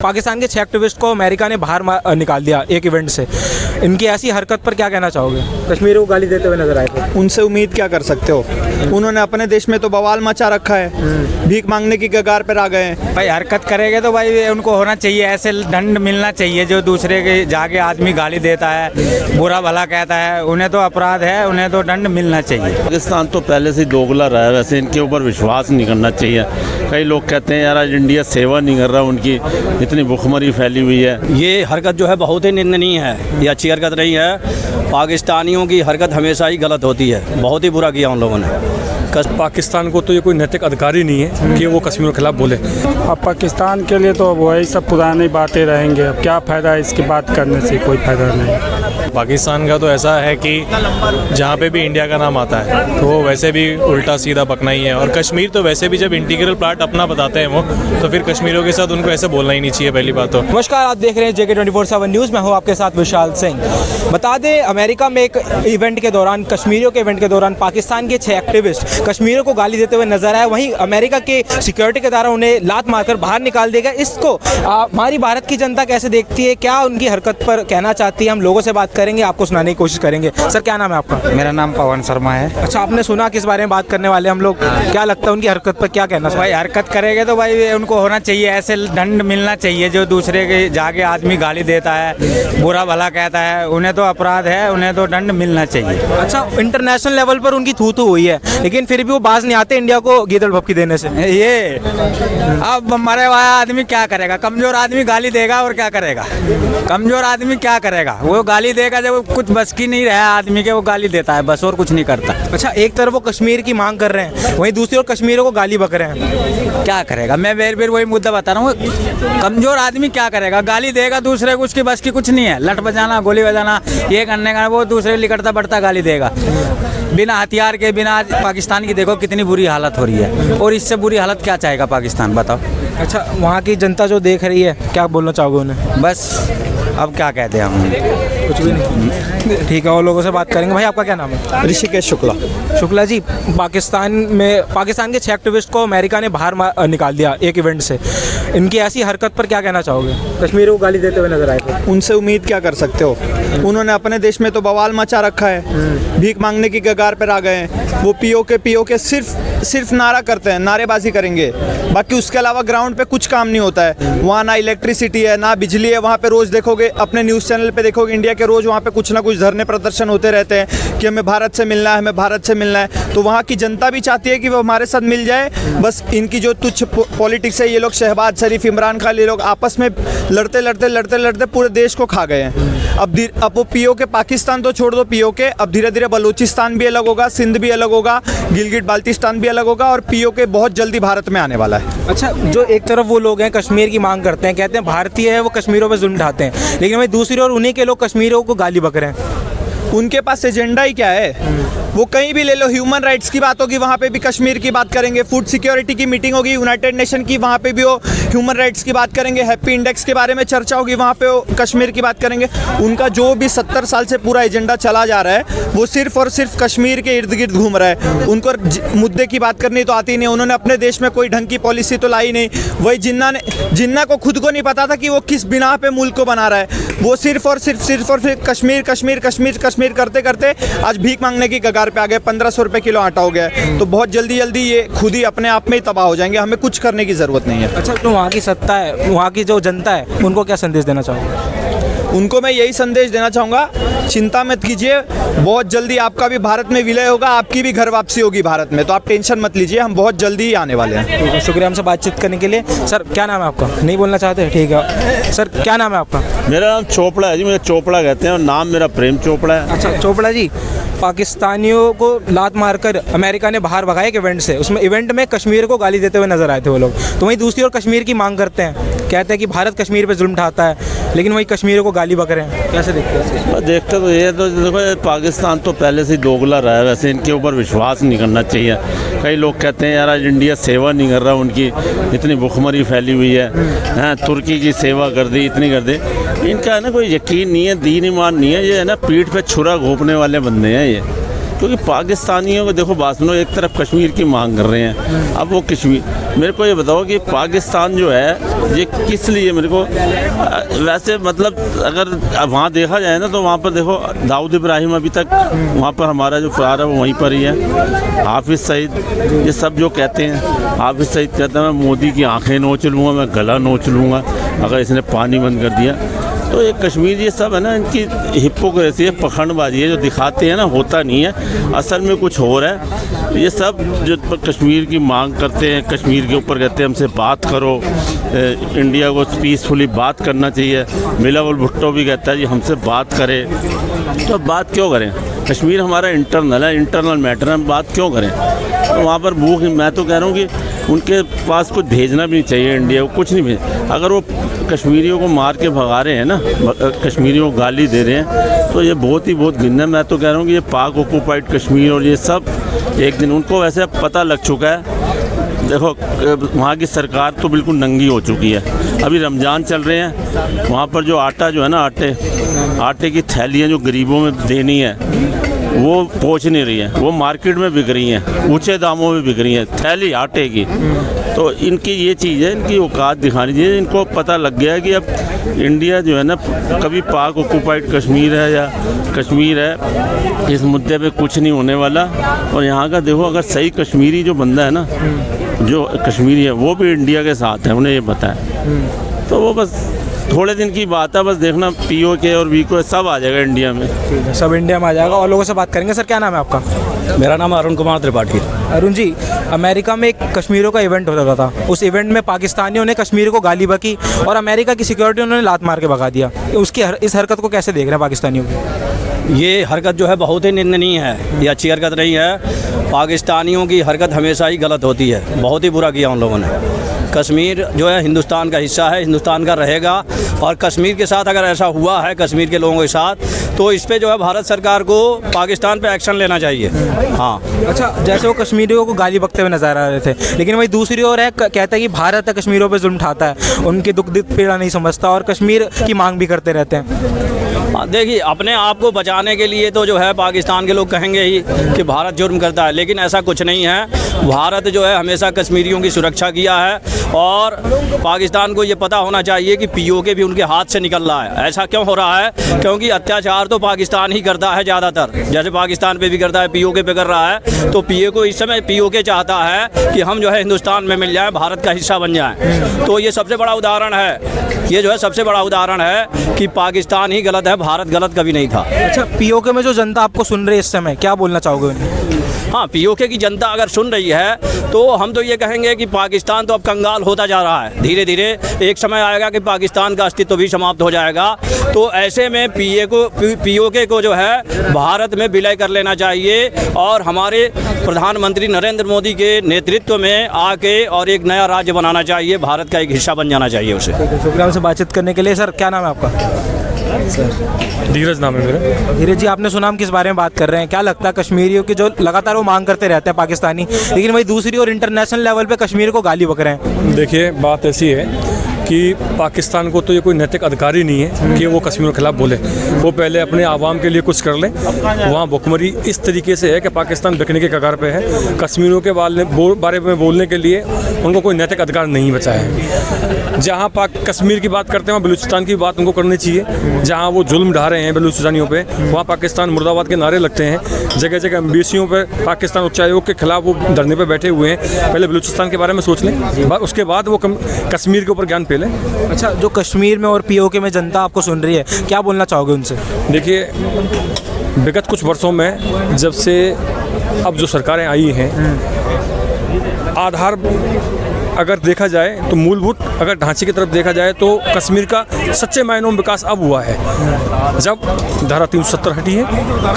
पाकिस्तान के 6 एक्टिविस्ट को अमेरिका ने बाहर निकाल दिया एक इवेंट से। इनकी ऐसी हरकत पर क्या कहना चाहोगे? कश्मीर को गाली देते हुए नजर आए थे। उनसे उम्मीद क्या कर सकते हो? उन्होंने अपने देश में तो बवाल मचा रखा है, भीख मांगने की कगार पर आ गए हैं। भाई हरकत करेंगे तो भाई उनको होना चाहिए, ऐसे दंड मिलना चाहिए। जो दूसरे के जाके आदमी गाली देता है, बुरा भला कहता है, उन्हें तो अपराध है, उन्हें तो दंड मिलना चाहिए। पाकिस्तान तो पहले से ही दोगला रहा है, वैसे इनके ऊपर विश्वास नहीं करना चाहिए। कई लोग कहते हैं यार आज इंडिया सेवा नहीं कर रहा, उनकी इतनी भुखमरी फैली हुई है। ये हरकत जो है बहुत ही निंदनीय है, ये अच्छी हरकत नहीं है। पाकिस्तानियों की हरकत हमेशा ही गलत होती है, बहुत ही बुरा किया उन लोगों ने। पाकिस्तान को तो ये कोई नैतिक अधिकार ही नहीं है कि वो कश्मीर के खिलाफ बोले। अब पाकिस्तान के लिए तो वही सब पुरानी बातें रहेंगे। अब क्या फ़ायदा है इसकी बात करने से? कोई फ़ायदा नहीं। पाकिस्तान का तो ऐसा है कि जहाँ पे भी इंडिया का नाम आता है तो वो वैसे भी उल्टा सीधा बकना ही है। और कश्मीर तो वैसे भी जब इंटीग्रल पार्ट अपना बताते हैं वो, तो फिर कश्मीरियों के साथ उनको ऐसे बोलना ही नहीं चाहिए, पहली बात तो। नमस्कार, आप देख रहे हैं JK 24/7 न्यूज़। मैं हूँ आपके साथ विशाल सिंह। बता दें, अमेरिका में एक इवेंट के दौरान, कश्मीरियों के इवेंट के दौरान पाकिस्तान के 6 एक्टिविस्ट कश्मीरियों को गाली देते हुए नजर आए। वहीं अमेरिका के सिक्योरिटी के द्वारा उन्हें लात मारकर बाहर निकाल दिया गया। इसको हमारी भारत की जनता कैसे देखती है, क्या उनकी हरकत पर कहना चाहती है, हम लोगों से बात करेंगे, आपको सुनाने की कोशिश करेंगे। सर, क्या नाम है आपका? मेरा नाम पवन शर्मा है। अच्छा, आपने सुना किस बारे में बात करने वाले हम लोग? क्या लगता है उनकी हरकत पर क्या कहना? भाई हरकत करेंगे तो भाई उनको होना चाहिए, ऐसे दंड मिलना चाहिए। जो दूसरे के जाके आदमी गाली देता है, बुरा भला कहता है, उन्हें तो अपराध है, उन्हें तो दंड मिलना चाहिए। अच्छा, इंटरनेशनल लेवल पर उनकी थू हुई है, लेकिन फिर भी वो बाज नहीं आते इंडिया को गीदड़ भपकी देने से। ये अब मरे हुआ आदमी क्या करेगा? कमजोर आदमी गाली देगा और क्या करेगा? कमजोर आदमी क्या करेगा? वो गाली देगा, जब कुछ बस की नहीं रहा आदमी के, वो गाली देता है बस, और कुछ नहीं करता। अच्छा, एक तरफ वो कश्मीर की मांग कर रहे हैं, वहीं दूसरी ओर कश्मीरियों को गाली बक रहे हैं। क्या करेगा? मैं बेर वही मुद्दा बता रहा हूँ। कमजोर आदमी क्या करेगा? गाली देगा दूसरे को, उसकी बस की कुछ नहीं है। लट बजाना, गोली बजाना, ये करने का, वो दूसरे लिकड़ता बढ़ता गाली देगा बिना हथियार के, बिना। पाकिस्तान की देखो कितनी बुरी हालत हो रही है, और इससे बुरी हालत क्या चाहेगा पाकिस्तान, बताओ। अच्छा, वहाँ की जनता जो देख रही है, क्या बोलना चाहोगे उन्हें? बस अब क्या कहते हैं हम, कुछ भी नहीं। ठीक है, और लोगों से बात करेंगे। भाई, आपका क्या नाम है? ऋषिकेश शुक्ला जी, पाकिस्तान के 6 एक्टिविस्ट को अमेरिका ने बाहर निकाल दिया एक इवेंट से। इनकी ऐसी हरकत पर क्या कहना चाहोगे? कश्मीर को गाली देते हुए नजर आए थे। उनसे उम्मीद क्या कर सकते हो? उन्होंने अपने देश में तो बवाल मचा रखा है, भीख मांगने की कगार पर आ गए हैं। वो पीओके सिर्फ नारा करते हैं, नारेबाजी करेंगे, बाकी उसके अलावा ग्राउंड पे कुछ काम नहीं होता है। वहाँ ना इलेक्ट्रिसिटी है, ना बिजली है। वहाँ पे रोज़ देखोगे, अपने न्यूज़ चैनल पे देखोगे, इंडिया के रोज़ वहाँ पे कुछ ना कुछ धरने प्रदर्शन होते रहते हैं कि हमें भारत से मिलना है, हमें भारत से मिलना है। तो वहाँ की जनता भी चाहती है कि वो हमारे साथ मिल जाए। बस इनकी जो तुच्छ पॉलिटिक्स है, ये लोग शहबाज शरीफ, इमरान खान, ये लोग आपस में लड़ते पूरे देश को खा गए हैं। अब वो पीओके, पाकिस्तान तो छोड़ दो, पीओके अब धीरे धीरे बलूचिस्तान भी अलग होगा, सिंध भी अलग होगा, गिलगिट बाल्टिस्तान भी अलग होगा, और पीओके बहुत जल्दी भारत में आने वाला है। अच्छा, जो एक तरफ वो लोग हैं कश्मीर की मांग करते हैं, कहते हैं भारतीय है, वो कश्मीरों पे जुल्म ढाते हैं, लेकिन वहीं दूसरी ओर उन्हीं के लोग कश्मीरियों को गाली बक रहे हैं। उनके पास एजेंडा ही क्या है? वो कहीं भी ले लो, ह्यूमन राइट्स की बात होगी, वहाँ पे भी कश्मीर की बात करेंगे। फूड सिक्योरिटी की मीटिंग होगी यूनाइटेड नेशन की, वहाँ पे भी वो ह्यूमन राइट्स की बात करेंगे। हैप्पी इंडेक्स के बारे में चर्चा होगी, वहाँ पे वो कश्मीर की बात करेंगे। उनका जो भी 70 साल से पूरा एजेंडा चला जा रहा है, वो सिर्फ और सिर्फ कश्मीर के इर्द गिर्द घूम रहा है। उनको मुद्दे की बात करनी तो आती नहीं। उन्होंने अपने देश में कोई ढंग की पॉलिसी तो लाई नहीं। वही जिन्ना को खुद को नहीं पता था कि वो किस बिना पे मुल्क को बना रहा है। वो सिर्फ और सिर्फ कश्मीर करते आज भीख मांगने की कगार पे आ गए। 1500 रुपये किलो आटा हो गया है। तो बहुत जल्दी ये खुद ही अपने आप में ही तबाह हो जाएंगे, हमें कुछ करने की ज़रूरत नहीं है। अच्छा, तो वहाँ की सत्ता है, वहाँ की जो जनता है, उनको क्या संदेश देना चाहोगे? उनको मैं यही संदेश देना चाहूँगा, चिंता मत कीजिए, बहुत जल्दी आपका भी भारत में विलय होगा, आपकी भी घर वापसी होगी भारत में, तो आप टेंशन मत लीजिए, हम बहुत जल्दी ही आने वाले हैं। शुक्रिया हमसे बातचीत करने के लिए। सर, क्या नाम है आपका? नहीं बोलना चाहते? ठीक है। सर, क्या नाम है आपका? मेरा नाम चोपड़ा है जी, मुझे चोपड़ा कहते हैं, और नाम मेरा प्रेम चोपड़ा है। अच्छा चोपड़ा जी, पाकिस्तानियों को लात मारकर अमेरिका ने बाहर भगाया एक इवेंट से। उसमें इवेंट में कश्मीर को गाली देते हुए नजर आए थे वो लोग। तो वहीं दूसरी ओर कश्मीर की मांग करते हैं, कहते हैं कि भारत कश्मीर पे जुल्म ढाता है, लेकिन वहीं कश्मीर को गाली बक रहे हैं। कैसे देखते हैं? देखते तो ये तो देखो, पाकिस्तान तो पहले से ही दोगला रहा है, वैसे इनके ऊपर विश्वास नहीं करना चाहिए। कई लोग कहते हैं यार आज इंडिया सेवा नहीं कर रहा, उनकी इतनी भुखमरी फैली हुई है, तुर्की की सेवा कर दी, इतनी कर दी। इनका है ना कोई यकीन नहीं है, दीन ईमान नहीं है, ये है ना पीठ पे छुरा घोंपने वाले बंदे हैं ये। क्योंकि पाकिस्तानियों को देखो बात सुनो, एक तरफ कश्मीर की मांग कर रहे हैं, अब वो कश्मीर, मेरे को ये बताओ कि पाकिस्तान जो है ये किस लिए, मेरे को वैसे मतलब अगर वहाँ देखा जाए ना तो वहाँ पर देखो दाऊद इब्राहिम अभी तक वहाँ पर हमारा जो फरार है वो वहीं पर ही है। हाफिज़ सईद, ये सब जो कहते हैं, हाफिज़ सईद कहता है मैं मोदी की आंखें नोच लूँगा, मैं गला नोच लूँगा अगर इसने पानी बंद कर दिया। तो ये कश्मीर ये सब है ना, इनकी हिपोक्रेसी है, पखंडबाजी है, जो दिखाते हैं ना होता नहीं है, असल में कुछ हो रहा है। ये सब जो कश्मीर की मांग करते हैं, कश्मीर के ऊपर कहते हैं हमसे बात करो, इंडिया को पीसफुली बात करना चाहिए। बिलावल भुट्टो भी कहता है जी हमसे बात करें, तो बात क्यों करें? कश्मीर हमारा इंटरनल है, इंटरनल मैटर है, बात क्यों करें? तो वहाँ पर भूख, मैं तो कह रहा हूँ कि उनके पास कुछ भेजना भी नहीं चाहिए इंडिया को, कुछ नहीं भेज। अगर वो कश्मीरियों को मार के भगा रहे हैं ना, कश्मीरियों को गाली दे रहे हैं, तो ये बहुत घिन्न है। मैं तो कह रहा हूँ कि ये पाक ऑक्यूपाइड कश्मीर और ये सब एक दिन उनको वैसे पता लग चुका है। देखो वहाँ की सरकार तो बिल्कुल नंगी हो चुकी है। अभी रमज़ान चल रहे हैं, वहाँ पर जो आटा जो है ना, आटे की थैलियाँ जो गरीबों में देनी है वो पहुँच नहीं रही है, वो मार्केट में बिक रही हैं, ऊंचे दामों में बिक रही हैं थैली आटे की। तो इनकी ये चीज़ है, इनकी औकात दिखानी चाहिए। इनको पता लग गया है कि अब इंडिया जो है ना, कभी पाक ऑक्यूपाइड कश्मीर है या कश्मीर है, इस मुद्दे पे कुछ नहीं होने वाला। और यहाँ का देखो, अगर सही कश्मीरी जो बंदा है ना, जो कश्मीरी है, वो भी इंडिया के साथ है, उन्हें ये पता है। तो वो बस थोड़े दिन की बात है, बस देखना POK और VK सब आ जाएगा इंडिया में, सब इंडिया में आ जाएगा। और लोगों से बात करेंगे। सर क्या नाम है आपका? मेरा नाम अरुण कुमार त्रिपाठी। अरुण जी, अमेरिका में एक कश्मीरियों का इवेंट होता था, उस इवेंट में पाकिस्तानियों ने कश्मीर को गाली बकी और अमेरिका की सिक्योरिटी उन्होंने लात मार के भगा दिया। उसकी इस हरकत को कैसे देख रहे हैं पाकिस्तानियों की? ये हरकत जो है बहुत ही निंदनीय है, ये अच्छी हरकत नहीं है। पाकिस्तानियों की हरकत हमेशा ही गलत होती है, बहुत ही बुरा किया उन लोगों ने। कश्मीर जो है हिंदुस्तान का हिस्सा है, हिंदुस्तान का रहेगा। और कश्मीर के साथ अगर ऐसा हुआ है, कश्मीर के लोगों के साथ, तो इस पे जो है भारत सरकार को पाकिस्तान पे एक्शन लेना चाहिए। हाँ, अच्छा, जैसे वो कश्मीरियों को गाली बकते हुए नजर आ रहे थे, लेकिन वही दूसरी ओर है कहता है कि भारत है कश्मीरियों पे जुल्म उठाता है, उनकी दुख पीड़ा नहीं समझता और कश्मीर की मांग भी करते रहते हैं। देखिए, अपने आप को बचाने के लिए तो जो है पाकिस्तान के लोग कहेंगे ही कि भारत जुर्म करता है, लेकिन ऐसा कुछ नहीं है। भारत जो है हमेशा कश्मीरियों की सुरक्षा किया है और पाकिस्तान को ये पता होना चाहिए कि POK भी उनके हाथ से निकल रहा है। ऐसा क्यों हो रहा है? क्योंकि अत्याचार तो पाकिस्तान ही करता है ज़्यादातर, जैसे पाकिस्तान पे भी करता है, POK पे कर रहा है। तो POK इस समय POK चाहता है कि हम जो है हिंदुस्तान में मिल जाए, भारत का हिस्सा बन जाए। तो ये सबसे बड़ा उदाहरण है, ये जो है सबसे बड़ा उदाहरण है कि पाकिस्तान ही गलत है, भारत गलत कभी नहीं था। अच्छा, POK में जो जनता आपको सुन रही है इस समय, क्या बोलना चाहोगे उन्हें? हाँ, POK की जनता अगर सुन रही है तो हम तो ये कहेंगे कि पाकिस्तान तो अब कंगाल होता जा रहा है। धीरे धीरे एक समय आएगा कि पाकिस्तान का अस्तित्व भी समाप्त हो जाएगा। तो ऐसे में POK को जो है भारत में विलय कर लेना चाहिए और हमारे प्रधानमंत्री नरेंद्र मोदी के नेतृत्व में आके और एक नया राज्य बनाना चाहिए, भारत का एक हिस्सा बन जाना चाहिए उसे। शुक्रिया हमसे बातचीत करने के लिए। सर क्या नाम है आपका? धीरज नाम है मेरा। धीरज जी, आपने सुना हम किस बारे में बात कर रहे हैं? क्या लगता है कश्मीरियों की जो लगातार वो मांग करते रहते हैं पाकिस्तानी, लेकिन वही दूसरी और इंटरनेशनल लेवल पे कश्मीर को गाली बक रहे हैं? देखिए, बात ऐसी है कि पाकिस्तान को तो ये कोई नैतिक अधिकार ही नहीं है कि वो कश्मीर के खिलाफ बोले। वो पहले अपने आवाम के लिए कुछ कर लें। वहाँ भुखमरी इस तरीके से है कि पाकिस्तान बिकने के कगार पे है। कश्मीरियों के बारे में बोलने के लिए उनको कोई नैतिक अधिकार नहीं बचा है। जहाँ कश्मीर की बात करते हैं वहाँ बलूचिस्तान की बात उनको करनी चाहिए। जहाँ वो जुल्म ढा रहे हैं बलूचिस्तानियों पे, वहाँ पाकिस्तान मुर्दाबाद के नारे लगते हैं। जगह जगह एम्बेसियों पर पाकिस्तान उच्चायोग के खिलाफ वो धरने पर बैठे हुए हैं। पहले बलूचिस्तान के बारे में सोच लें, उसके बाद वो कश्मीर के ऊपर ज्ञान फैले। अच्छा, जो कश्मीर में और POK में जनता आपको सुन रही है, क्या बोलना चाहोगे उनसे? देखिए, विगत कुछ वर्षों में जब से अब जो सरकारें आई हैं, आधार अगर देखा जाए तो मूलभूत अगर ढांचे की तरफ देखा जाए तो कश्मीर का सच्चे मायनों में विकास अब हुआ है। जब धारा 370 हटी है,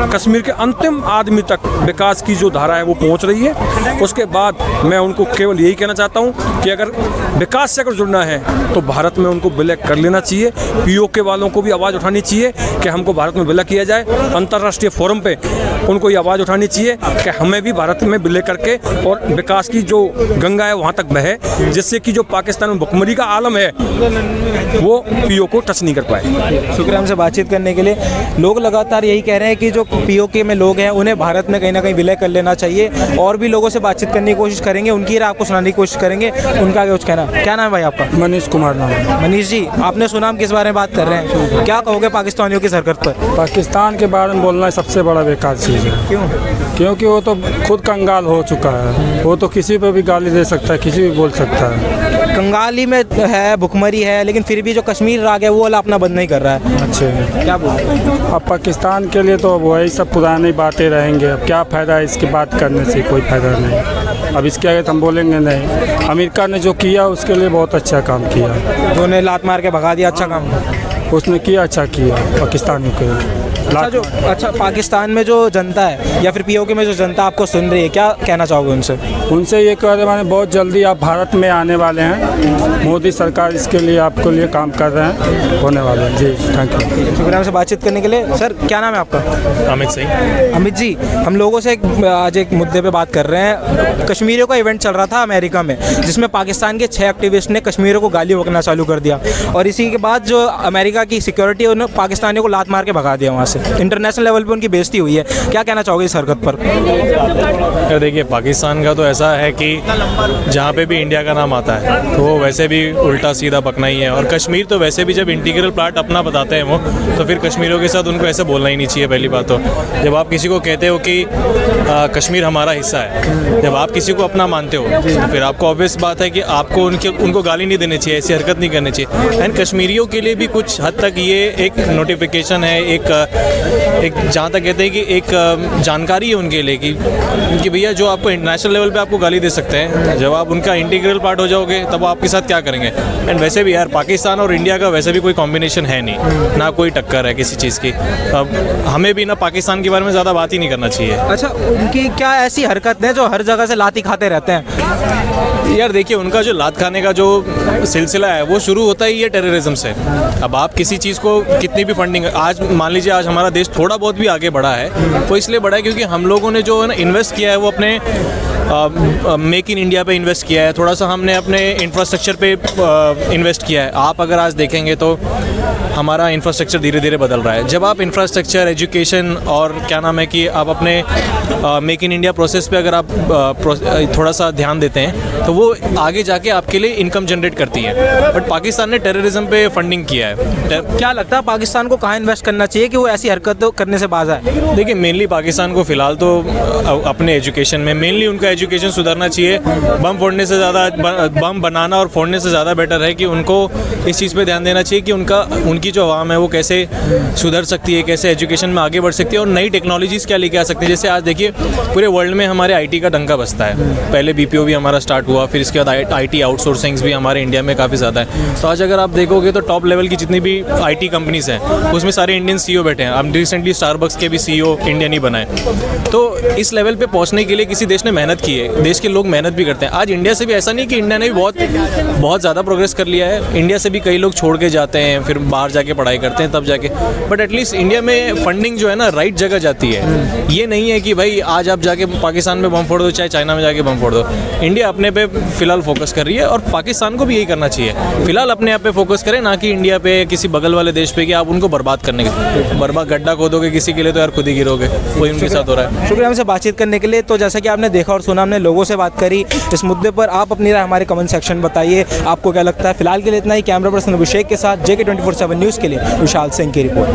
कश्मीर के अंतिम आदमी तक विकास की जो धारा है वो पहुंच रही है। उसके बाद मैं उनको केवल यही कहना चाहता हूं कि अगर विकास से अगर जुड़ना है तो भारत में उनको विलय कर लेना चाहिए। POK वालों को भी आवाज़ उठानी चाहिए कि हमको भारत में विलय किया जाए। अंतर्राष्ट्रीय फोरम पे उनको ये आवाज़ उठानी चाहिए कि हमें भी भारत में विलय करके और विकास की जो गंगा है वहाँ तक बहे, जिससे कि जो पाकिस्तान में भुखमरी का आलम है वो पीओ को टच नहीं कर पाए। शुक्रिया हमसे बातचीत करने के लिए। लोग लगातार यही कह रहे हैं कि जो पीओके में लोग हैं उन्हें भारत में कहीं ना कहीं विलय कर लेना चाहिए, और भी लोगों से बातचीत करने की कोशिश करेंगे, उनकी राय आपको सुनाने की कोशिश करेंगे। उनका आगे कुछ कहना। क्या नाम है भाई आपका? मनीष कुमार नाम है। मनीष जी, आपने सुना हम किस बारे में बात कर रहे हैं, क्या कहोगे पाकिस्तानियों की हरकत पर? पाकिस्तान के बारे में बोलना सबसे बड़ा बेकार चीज़ है। क्यों? क्योंकि वो तो खुद कंगाल हो चुका है, वो तो किसी पे भी गाली दे सकता है, किसी भी बोल सकता है। कंगाली में है, भुखमरी है, लेकिन फिर भी जो कश्मीर राग है वो वाला अपना बंद नहीं कर रहा है। अच्छे क्या बोल? अब पाकिस्तान के लिए तो वही सब पुरानी बातें रहेंगे। अब क्या फ़ायदा है इसकी बात करने से, कोई फ़ायदा नहीं। अब इसके आगे तो हम बोलेंगे नहीं। अमेरिका ने जो किया उसके लिए बहुत अच्छा काम किया, जो ने लात मार के भगा दिया, अच्छा काम उसने किया, अच्छा किया पाकिस्तानियों के लिए। अच्छा पाकिस्तान में जो जनता है या फिर पीओके में जो जनता आपको सुन रही है, क्या कहना चाहोगे उनसे? उनसे ये कह रहे हैं बहुत जल्दी आप भारत में आने वाले हैं, मोदी सरकार इसके लिए आपके लिए काम कर रहे हैं, होने वाले हैं। जी थैंक यू, शुक्रिया हमसे बातचीत करने के लिए। सर क्या नाम है आपका? अमित सिंह। अमित जी, हम लोगों से आज एक मुद्दे पे बात कर रहे हैं। कश्मीरियों का इवेंट चल रहा था अमेरिका में, जिसमें पाकिस्तान के 6 एक्टिविस्ट ने कश्मीरियों को गाली बकना चालू कर दिया, और इसी के बाद जो अमेरिका की सिक्योरिटी है उन्होंने पाकिस्तानियों को लात मार के भगा दिया वहाँ से। इंटरनेशनल लेवल पे उनकी बेइज्जती हुई है, क्या कहना चाहोगे इस हरकत पर? यार देखिए, पाकिस्तान का तो ऐसा है कि जहाँ पे भी इंडिया का नाम आता है तो वो वैसे भी उल्टा सीधा बकना ही है, और कश्मीर तो वैसे भी जब इंटीग्रल पार्ट अपना बताते हैं वो, तो फिर कश्मीरियों के साथ उनको ऐसे बोलना ही नहीं चाहिए। पहली बात तो जब आप किसी को कहते हो कि कश्मीर हमारा हिस्सा है, जब आप किसी को अपना मानते हो तो फिर आपको ऑब्वियस बात है कि आपको उनको गाली नहीं देनी चाहिए, ऐसी हरकत नहीं करनी चाहिए। एंड कश्मीरियों के लिए भी कुछ हद तक ये एक नोटिफिकेशन है, एक जहाँ तक कहते हैं कि एक जानकारी है उनके लिए कि भैया जो आपको इंटरनेशनल लेवल पे आपको गाली दे सकते हैं, जब आप उनका इंटीग्रल पार्ट हो जाओगे तब आपके साथ क्या करेंगे। एंड वैसे भी यार पाकिस्तान और इंडिया का वैसे भी कोई कॉम्बिनेशन है नहीं, ना कोई टक्कर है किसी चीज़ की। अब हमें भी ना पाकिस्तान के बारे में ज़्यादा बात ही नहीं करना चाहिए। अच्छा, उनकी क्या ऐसी हरकत है जो हर जगह से लाती खाते रहते हैं? यार देखिए, उनका जो लात खाने का जो सिलसिला है वो शुरू होता ही है टेररिज्म से। अब आप किसी चीज़ को कितनी भी फंडिंग, आज मान लीजिए आज हमारा देश थोड़ा बहुत भी आगे बढ़ा है, वो इसलिए बढ़ा है क्योंकि हम लोगों ने जो है ना इन्वेस्ट किया है वो अपने मेक इन इंडिया पे इन्वेस्ट किया है, थोड़ा सा हमने अपने इंफ्रास्ट्रक्चर पे इन्वेस्ट किया है। आप अगर आज देखेंगे तो हमारा इंफ्रास्ट्रक्चर धीरे धीरे बदल रहा है। जब आप इंफ्रास्ट्रक्चर, एजुकेशन और क्या नाम है कि आप अपने मेक इन इंडिया प्रोसेस पे अगर आप थोड़ा सा ध्यान देते हैं तो वो आगे जाके आपके लिए इनकम जनरेट करती है। बट पाकिस्तान ने टेररिज्म पे फंडिंग किया है। क्या लगता है पाकिस्तान को कहाँ इन्वेस्ट करना चाहिए कि वो ऐसी हरकत करने से बाज आए? देखिए, मेनली पाकिस्तान को फ़िलहाल तो अपने एजुकेशन में मेनली उनका एजुकेशन सुधारना चाहिए। बम फोड़ने से ज़्यादा, बम बनाना और फोड़ने से ज़्यादा बेटर है कि उनको इस चीज़ पे ध्यान देना चाहिए कि उनकी जो आवाम है वो कैसे सुधर सकती है, कैसे एजुकेशन में आगे बढ़ सकती है और नई टेक्नोलॉजीज़ क्या लेके आ सकती है। जैसे आज देखिए पूरे वर्ल्ड में हमारे आईटी का डंका बसता है। पहले बीपीओ भी हमारा स्टार्ट हुआ, फिर इसके बाद आईटी आउटसोर्सिंग्स भी हमारे इंडिया में काफ़ी ज़्यादा है। तो आज अगर आप देखोगे तो टॉप लेवल की जितनी भी आईटी कंपनीज़ हैं उसमें सारे इंडियन सीईओ बैठे हैं। अब रिसेंटली स्टारबक्स के भी सीईओ इंडियन ही बनाए। तो इस लेवल पे पहुंचने के लिए किसी देश ने मेहनत की है, देश के लोग मेहनत भी करते हैं। आज इंडिया से भी ऐसा नहीं कि इंडिया ने भी बहुत ज़्यादा प्रोग्रेस कर लिया है। इंडिया से भी कई लोग छोड़ के जाते हैं, फिर बाहर जाके पढ़ाई करते हैं तब जाके, बट एटलीस्ट इंडिया में फंडिंग जो है ना राइट जगह जाती है। ये नहीं है कि भाई आज आप जाके पाकिस्तान में बम फोड़ दो, चाहे चाइना में जाके बम फोड़ दो। इंडिया अपने पे फिलहाल फोकस कर रही है और पाकिस्तान को भी यही करना चाहिए। फिलहाल अपने आप पे फोकस करें, ना कि इंडिया पे, किसी बगल वाले देश पे कि आप उनको बर्बाद करने के बर्बाद गड्ढा खोदोगे किसी के लिए तो यार खुद ही गिरोगे। वही उनके साथ हो रहा है। शुक्रिया हमसे बातचीत करने के लिए। तो जैसा कि आपने देखा और सुना, हमने लोगों से बात करी इस मुद्दे पर। आप अपनी राय हमारे कमेंट सेक्शन में बताइए, आपको क्या लगता है। फिलहाल के लिए इतना ही। कैमरा पर्सन अभिषेक के साथ JK 24/7 न्यूज़ के लिए विशाल सिंह की रिपोर्ट।